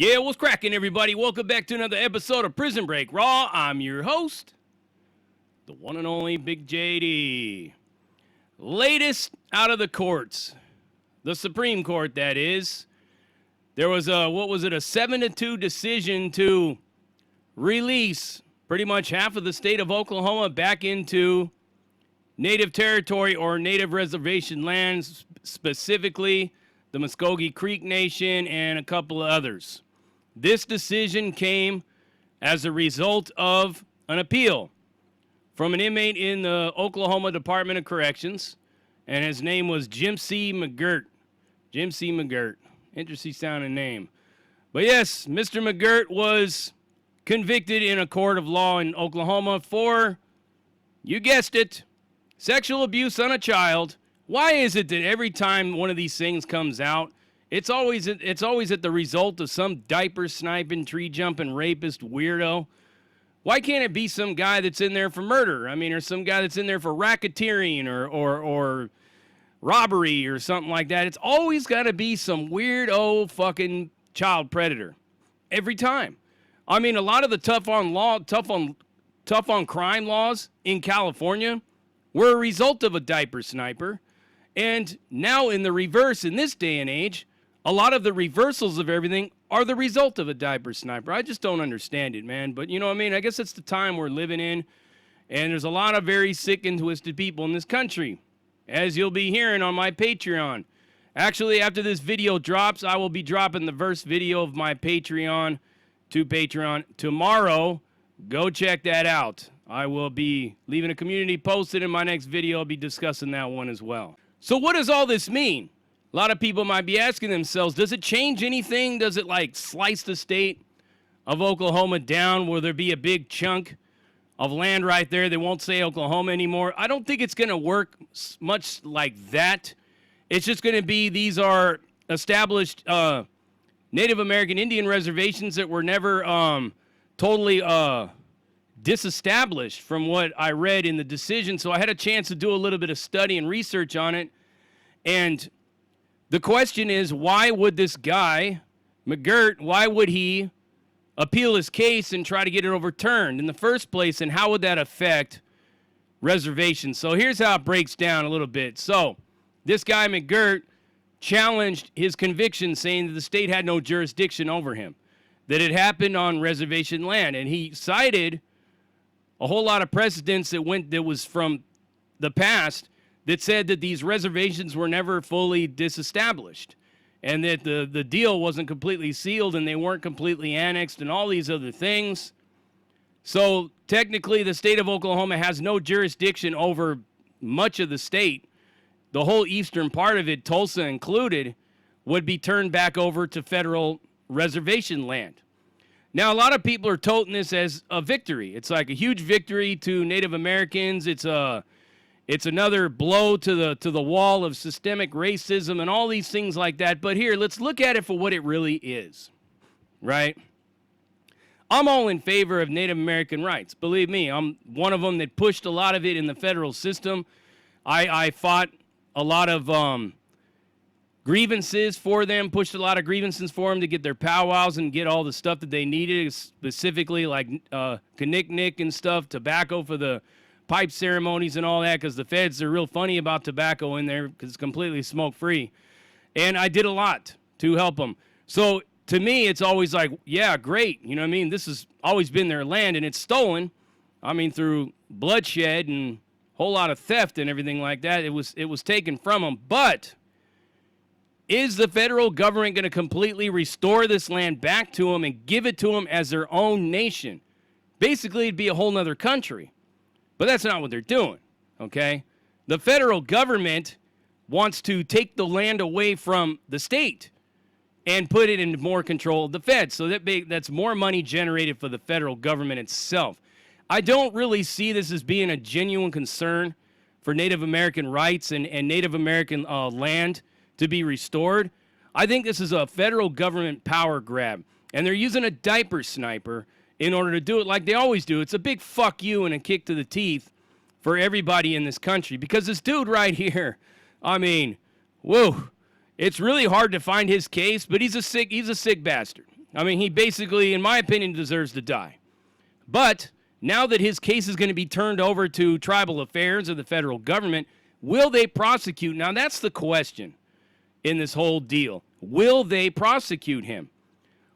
Yeah, what's cracking, everybody? Welcome back to another episode of Prison Break Raw. I'm your host, the one and only Big JD. Latest out of the courts, the Supreme Court, that is. There was a 7-2 decision to release pretty much half of the state of Oklahoma back into native territory or native reservation lands, specifically the Muskogee Creek Nation and a couple of others. This decision came as a result of an appeal from an inmate in the Oklahoma Department of Corrections, and his name was Jim C. McGirt. Jim C. McGirt. Interesting sounding name. But yes, Mr. McGirt was convicted in a court of law in Oklahoma for, you guessed it, sexual abuse on a child. Why is it that every time one of these things comes out, it's always at the result of some diaper sniping, tree jumping, rapist weirdo? Why can't it be some guy that's in there for murder? I mean, or some guy that's in there for racketeering or robbery or something like that. It's always got to be some weirdo fucking child predator every time. I mean, a lot of the tough on crime laws in California were a result of a diaper sniper. And now in the reverse, in this day and age, a lot of the reversals of everything are the result of a diaper sniper. I just don't understand it, man. But you know what I mean? I guess it's the time we're living in. And there's a lot of very sick and twisted people in this country, as you'll be hearing on my Patreon. Actually, after this video drops, I will be dropping the first video of my Patreon to Patreon tomorrow. Go check that out. I will be leaving a community posted in my next video. I'll be discussing that one as well. So what does all this mean? A lot of people might be asking themselves, does it change anything? Does it like slice the state of Oklahoma down? Will there be a big chunk of land right there that won't say Oklahoma anymore? I don't think it's going to work much like that. It's just going to be, these are established Native American Indian reservations that were never totally disestablished from what I read in the decision. So I had a chance to do a little bit of study and research on it. And the question is, why would this guy, McGirt, why would he appeal his case and try to get it overturned in the first place? And how would that affect reservations? So here's how it breaks down a little bit. So this guy, McGirt, challenged his conviction, saying that the state had no jurisdiction over him, that it happened on reservation land. And he cited a whole lot of precedents that was from the past that said that these reservations were never fully disestablished and that the deal wasn't completely sealed and they weren't completely annexed and all these other things. So technically the state of Oklahoma has no jurisdiction over much of the state. The whole eastern part of it, Tulsa included, would be turned back over to federal reservation land. Now, a lot of people are toting this as a victory. It's like a huge victory to Native Americans. It's another blow to the wall of systemic racism and all these things like that. But here, let's look at it for what it really is, right? I'm all in favor of Native American rights. Believe me, I'm one of them that pushed a lot of it in the federal system. I fought a lot of grievances for them, pushed a lot of grievances for them to get their powwows and get all the stuff that they needed, specifically like knick and stuff, tobacco for the pipe ceremonies and all that, because the feds are real funny about tobacco in there because it's completely smoke-free. And I did a lot to help them. So to me, it's always like, yeah, great. You know what I mean? This has always been their land, and it's stolen. I mean, through bloodshed and a whole lot of theft and everything like that. It was taken from them. But is the federal government going to completely restore this land back to them and give it to them as their own nation? Basically, it'd be a whole nother country. But that's not what they're doing, okay? The federal government wants to take the land away from the state and put it into more control of the feds. So that's more money generated for the federal government itself. I don't really see this as being a genuine concern for Native American rights and Native American land to be restored. I think this is a federal government power grab, and they're using a diaper sniper in order to do it like they always do. It's a big fuck you and a kick to the teeth for everybody in this country, because this dude right here, I mean, whoa, it's really hard to find his case, but he's a sick bastard. I mean, he basically, in my opinion, deserves to die. But now that his case is going to be turned over to tribal affairs or the federal government, will they prosecute? Now, that's the question in this whole deal. Will they prosecute him?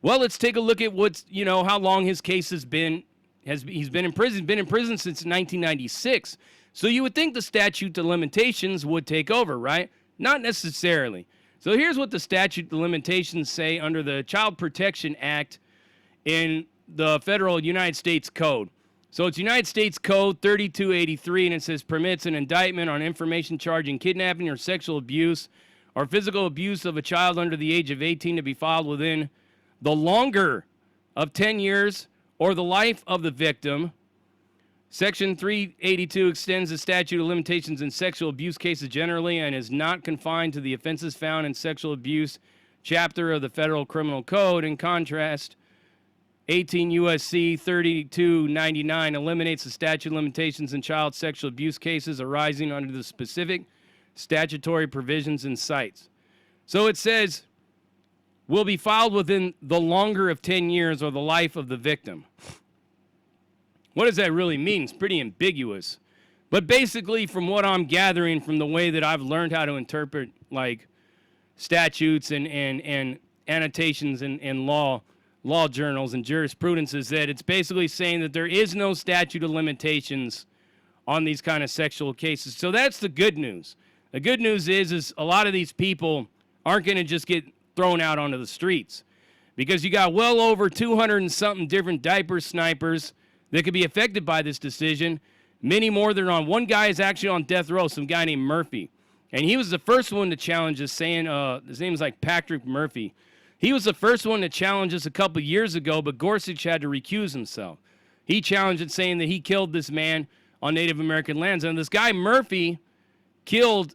Well, let's take a look at what's, how long his case has been. He's been in prison. He's been in prison since 1996. So you would think the statute of limitations would take over, right? Not necessarily. So here's what the statute of limitations say under the Child Protection Act in the federal United States Code. So it's United States Code 3283, and it says permits an indictment on information charging kidnapping or sexual abuse or physical abuse of a child under the age of 18 to be filed within the longer of 10 years or the life of the victim. Section 382 extends the statute of limitations in sexual abuse cases generally and is not confined to the offenses found in sexual abuse chapter of the Federal Criminal Code. In contrast, 18 U.S.C. 3299 eliminates the statute of limitations in child sexual abuse cases arising under the specific statutory provisions and cites. So it says, will be filed within the longer of 10 years or the life of the victim. What does that really mean? It's pretty ambiguous. But basically, from what I'm gathering from the way that I've learned how to interpret, like, statutes and annotations and law journals and jurisprudence, is that it's basically saying that there is no statute of limitations on these kind of sexual cases. So that's the good news. The good news is a lot of these people aren't going to just get thrown out onto the streets, because you got well over 200 and something different diaper snipers that could be affected by this decision. Many more that are on. One guy is actually on death row, some guy named Murphy. And he was the first one to challenge us, saying, his name is like Patrick Murphy. He was the first one to challenge us a couple years ago, but Gorsuch had to recuse himself. He challenged it, saying that he killed this man on Native American lands. And this guy Murphy killed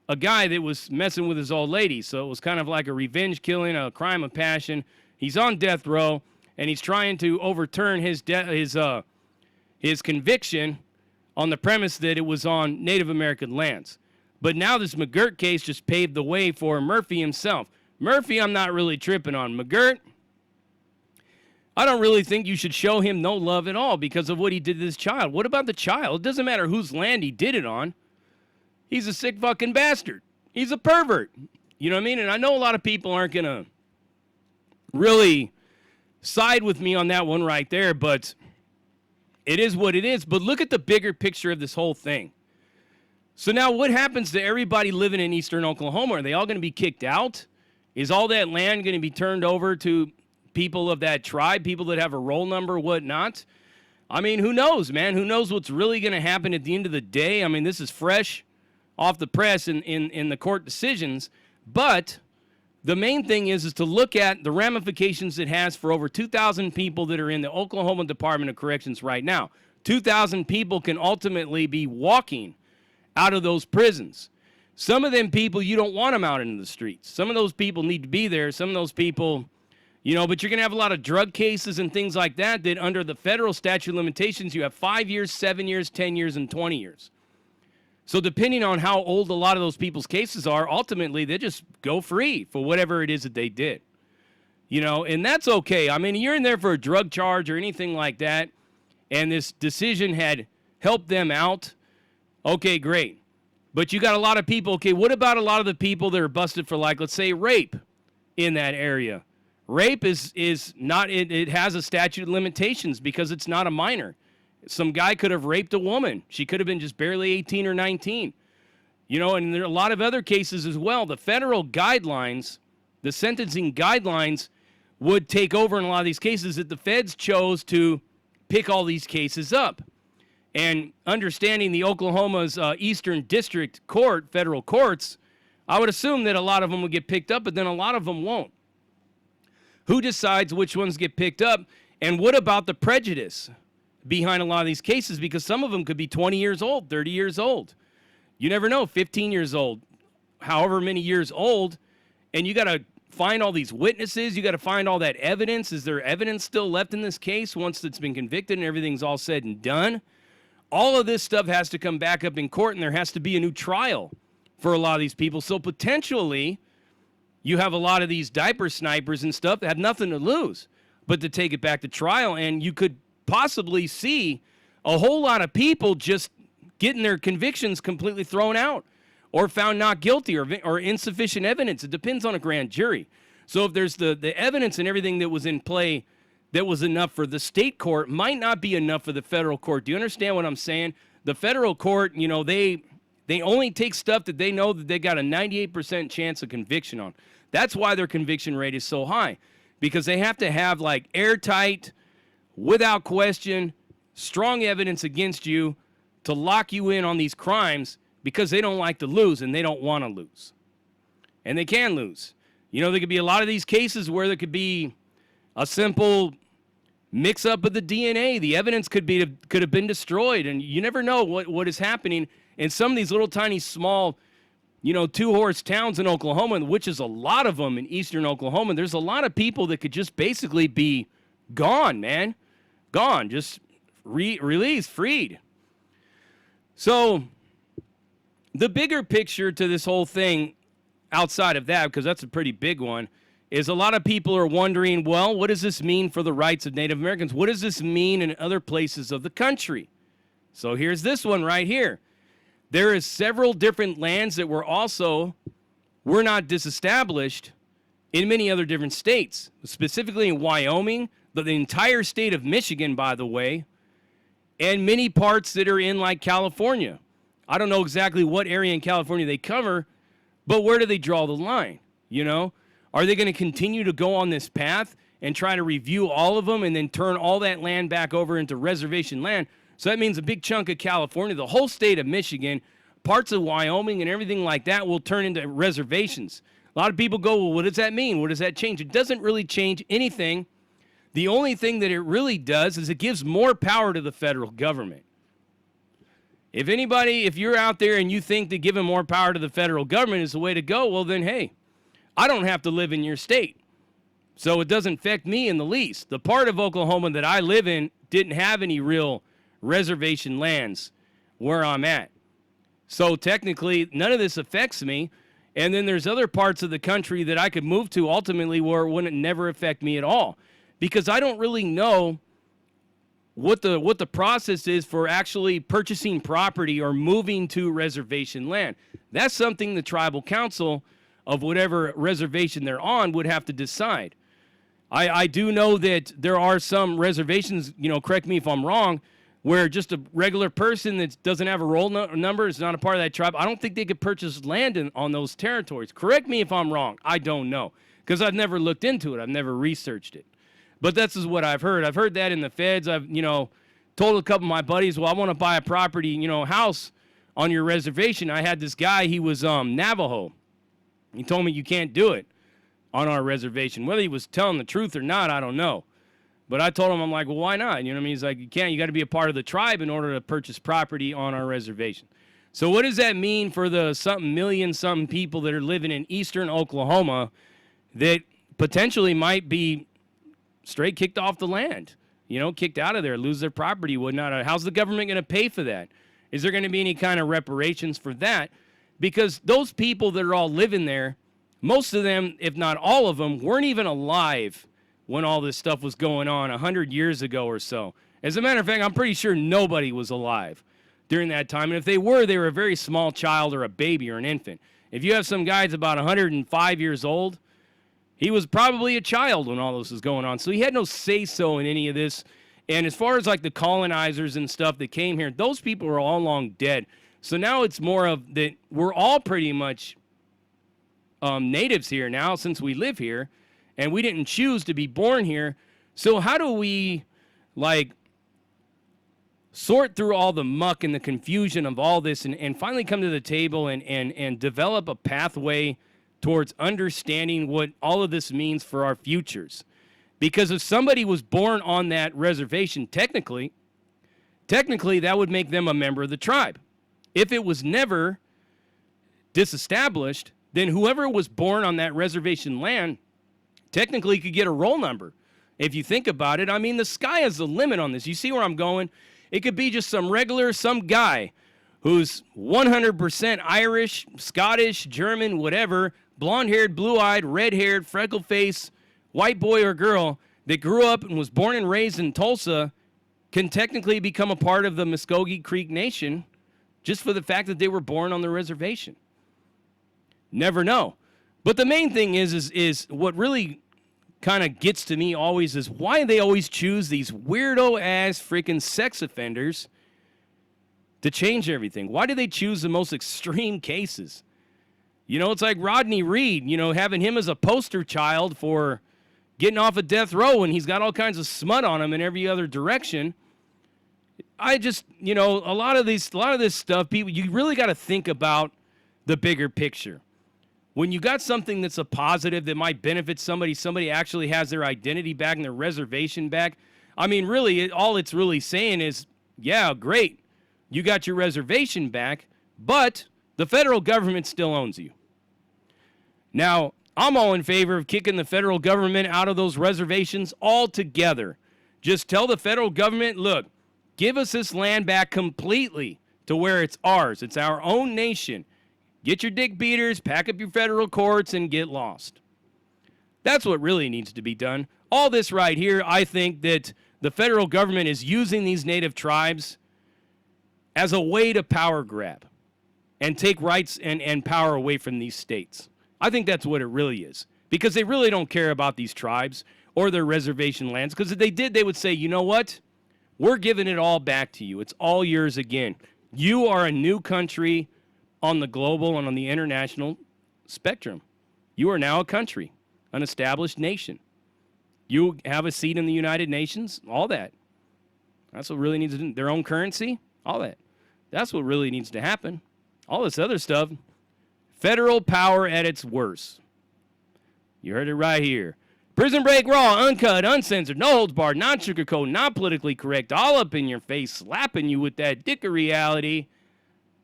a guy that was messing with his old lady. So it was kind of like a revenge killing, a crime of passion. He's on death row, and he's trying to overturn his conviction on the premise that it was on Native American lands. But now this McGirt case just paved the way for Murphy himself. Murphy, I'm not really tripping on. McGirt, I don't really think you should show him no love at all because of what he did to this child. What about the child? It doesn't matter whose land he did it on. He's a sick fucking bastard. He's a pervert. You know what I mean? And I know a lot of people aren't going to really side with me on that one right there, but it is what it is. But look at the bigger picture of this whole thing. So now what happens to everybody living in eastern Oklahoma? Are they all going to be kicked out? Is all that land going to be turned over to people of that tribe, people that have a roll number, whatnot? I mean, who knows, man? Who knows what's really going to happen at the end of the day? I mean, this is fresh off the press in the court decisions. But the main thing is to look at the ramifications it has for over 2,000 people that are in the Oklahoma Department of Corrections right now. 2,000 people can ultimately be walking out of those prisons. Some of them people, you don't want them out into the streets. Some of those people need to be there. Some of those people, but you're going to have a lot of drug cases and things like that under the federal statute of limitations, you have 5 years, 7 years, 10 years, and 20 years. So depending on how old a lot of those people's cases are, ultimately they just go free for whatever it is that they did. And that's okay. I mean, you're in there for a drug charge or anything like that, and this decision had helped them out. Okay, great. But you got a lot of people. Okay, what about a lot of the people that are busted for, like, let's say, rape in that area? Rape is not, it has a statute of limitations because it's not a minor. Some guy could have raped a woman. She could have been just barely 18 or 19. And there are a lot of other cases as well. The federal guidelines, the sentencing guidelines would take over in a lot of these cases that the feds chose to pick all these cases up. And understanding the Oklahoma's Eastern District Court, federal courts, I would assume that a lot of them would get picked up, but then a lot of them won't. Who decides which ones get picked up? And what about the prejudice behind a lot of these cases? Because some of them could be 20 years old, 30 years old. You never know, 15 years old, however many years old, and you got to find all these witnesses. You got to find all that evidence. Is there evidence still left in this case once it's been convicted and everything's all said and done? All of this stuff has to come back up in court, and there has to be a new trial for a lot of these people. So potentially, you have a lot of these diaper snipers and stuff that have nothing to lose but to take it back to trial. And you could possibly see a whole lot of people just getting their convictions completely thrown out or found not guilty or insufficient evidence. It depends on a grand jury. So if there's the evidence and everything that was in play that was enough for the state court, might not be enough for the federal court. Do you understand what I'm saying? The federal court, you know, they only take stuff that they know that they got a 98% chance of conviction on. That's why their conviction rate is so high, because they have to have like airtight, without question, strong evidence against you to lock you in on these crimes, because they don't like to lose and they don't want to lose. And they can lose. You know, there could be a lot of these cases where there could be a simple mix-up of the DNA. The evidence could have been destroyed, and you never know what is happening in some of these little tiny small, you know, two-horse towns in Oklahoma, which is a lot of them in eastern Oklahoma. There's a lot of people that could just basically be gone, man. Gone, just released, freed. So the bigger picture to this whole thing, outside of that, because that's a pretty big one, is a lot of people are wondering, well, what does this mean for the rights of Native Americans? What does this mean in other places of the country? So here's this one right here. There is several different lands that were not disestablished in many other different states, specifically in Wyoming, the entire state of Michigan, by the way, and many parts that are in like California. I don't know exactly what area in California they cover, but where do they draw the line? You know, are they going to continue to go on this path and try to review all of them and then turn all that land back over into reservation land? So that means a big chunk of California, the whole state of Michigan, parts of Wyoming and everything like that will turn into reservations. A lot of people go, well, what does that mean? What does that change? It doesn't really change anything. The only thing that it really does is it gives more power to the federal government. If you're out there and you think that giving more power to the federal government is the way to go, well then, hey, I don't have to live in your state. So it doesn't affect me in the least. The part of Oklahoma that I live in didn't have any real reservation lands where I'm at. So technically, none of this affects me. And then there's other parts of the country that I could move to ultimately where it wouldn't never affect me at all. Because I don't really know what the process is for actually purchasing property or moving to reservation land. That's something the tribal council of whatever reservation they're on would have to decide. I do know that there are some reservations, you know, correct me if I'm wrong, where just a regular person that doesn't have a roll number is not a part of that tribe. I don't think they could purchase land on those territories. Correct me if I'm wrong. I don't know, because I've never looked into it. I've never researched it. But this is what I've heard. I've heard that in the feds. I've, you know, told a couple of my buddies, well, I want to buy a property, you know, house on your reservation. I had this guy, he was Navajo. He told me you can't do it on our reservation. Whether he was telling the truth or not, I don't know. But I told him, I'm like, well, why not? You know what I mean? He's like, you can't. You got to be a part of the tribe in order to purchase property on our reservation. So what does that mean for the million people that are living in eastern Oklahoma that potentially might be straight kicked off the land, you know, kicked out of there, lose their property, whatnot? How's the government going to pay for that? Is there going to be any kind of reparations for that? Because those people that are all living there, most of them, if not all of them, weren't even alive when all this stuff was going on 100 years ago or so. As a matter of fact, I'm pretty sure nobody was alive during that time. And if they were a very small child or a baby or an infant. If you have some guy that's about 105 years old, he was probably a child when all this was going on. So he had no say-so in any of this. And as far as like the colonizers and stuff that came here, those people are all long dead. So now it's more of that we're all pretty much natives here now since we live here. And we didn't choose to be born here. So how do we, like, sort through all the muck and the confusion of all this and finally come to the table and develop a pathway towards understanding what all of this means for our futures? Because if somebody was born on that reservation, technically that would make them a member of the tribe. If it was never disestablished, then whoever was born on that reservation land technically could get a roll number. If you think about it, I mean, the sky is the limit on this. You see where I'm going? It could be just some guy who's 100% Irish, Scottish, German, whatever, blonde-haired, blue-eyed, red-haired, freckle-faced, white boy or girl that grew up and was born and raised in Tulsa can technically become a part of the Muskogee Creek Nation just for the fact that they were born on the reservation. Never know. But the main thing is what really kind of gets to me always is why they always choose these weirdo-ass freaking sex offenders to change everything. Why do they choose the most extreme cases? You know, it's like Rodney Reed, you know, having him as a poster child for getting off of death row and he's got all kinds of smut on him in every other direction. I just, you know, a lot of this stuff, people, you really got to think about the bigger picture. When you got something that's a positive that might benefit somebody actually has their identity back and their reservation back. I mean, really, all it's really saying is, yeah, great. You got your reservation back, but the federal government still owns you. Now, I'm all in favor of kicking the federal government out of those reservations altogether. Just tell the federal government, look, give us this land back completely to where it's ours. It's our own nation. Get your dick beaters, pack up your federal courts, and get lost. That's what really needs to be done. All this right here, I think that the federal government is using these native tribes as a way to power grab and take rights and power away from these states. I think that's what it really is. Because they really don't care about these tribes or their reservation lands. Because if they did, they would say, you know what? We're giving it all back to you. It's all yours again. You are a new country on the global and on the international spectrum. You are now a country, an established nation. You have a seat in the United Nations, all that. That's what really needs to do. Their own currency, all that. That's what really needs to happen. All this other stuff, federal power at its worst. You heard it right here. Prison Break Raw, uncut, uncensored, no holds barred, non sugarcoat, not politically correct, all up in your face, slapping you with that dick of reality,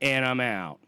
and I'm out.